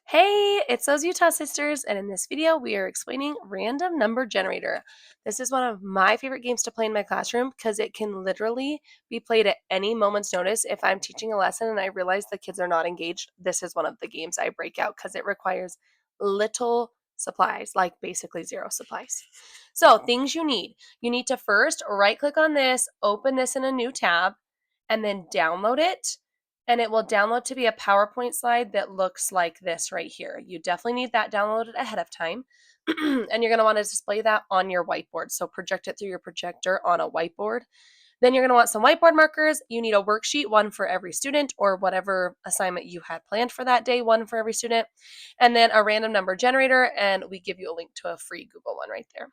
Hey, it's those Utah sisters, and in this video, we are explaining random number generator. This is one of my favorite games to play in my classroom because it can literally be played at any moment's notice. If I'm teaching a lesson and I realize the kids are not engaged, this is one of the games I break out because it requires little supplies, like basically zero supplies. So, things you need. You need to first right click on this, open this in a new tab, and then download it, and it will download to be a PowerPoint slide that looks like this right here. You definitely need that downloaded ahead of time. And you're going to want to display that on your whiteboard. So project it through your projector on a whiteboard. Then you're going to want some whiteboard markers. You need a worksheet, one for every student or whatever assignment you had planned for that day, one for every student. And then a random number generator, and we give you a link to a free Google one right there.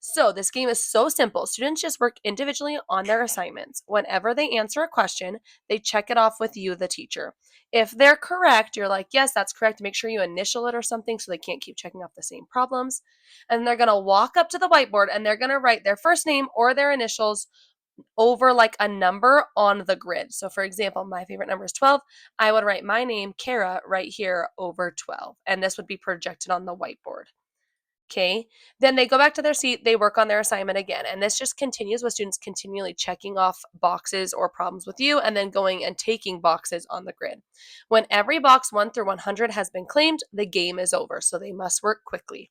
So this game is so simple. Students just work individually on their assignments. Whenever they answer a question, they check it off with you, the teacher. If they're correct, you're like, yes, that's correct. Make sure you initial it or something so they can't keep checking off the same problems. And they're going to walk up to the whiteboard and they're going to write their first name or their initials over like a number on the grid. So for example, my favorite number is 12. I would write my name, Kara, right here over 12. And this would be projected on the whiteboard. Okay. Then they go back to their seat, they work on their assignment again. And this just continues with students continually checking off boxes or problems with you and then going and taking boxes on the grid. When every box 1 through 100 has been claimed, the game is over. So they must work quickly.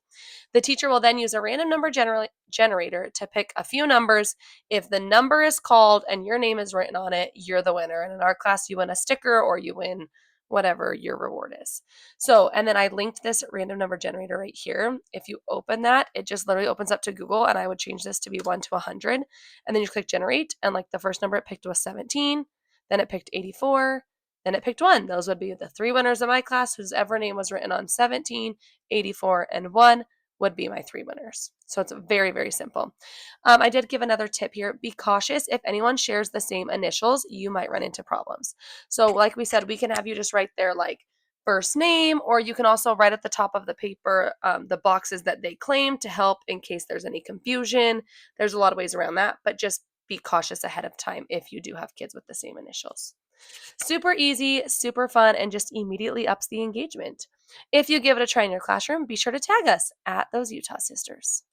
The teacher will then use a random number generator to pick a few numbers. If the number is called and your name is written on it, you're the winner. And in our class, you win a sticker or you win whatever your reward is. So, and then I linked this random number generator right here. If you open that, it just literally opens up to Google, and I would change this to be 1 to 100. And then you click generate, and like the first number it picked was 17, then it picked 84, then it picked 1. Those would be the 3 winners of my class whose ever name was written on 17, 84, and 1 would be my 3 winners. So it's very, very simple. I did give another tip here. Be cautious. If anyone shares the same initials, you might run into problems. So like we said, we can have you just write their like first name, or you can also write at the top of the paper the boxes that they claim to help in case there's any confusion. There's a lot of ways around that, but just be cautious ahead of time if you do have kids with the same initials. Super easy, super fun, and just immediately ups the engagement. If you give it a try in your classroom, be sure to tag us at those Utah sisters.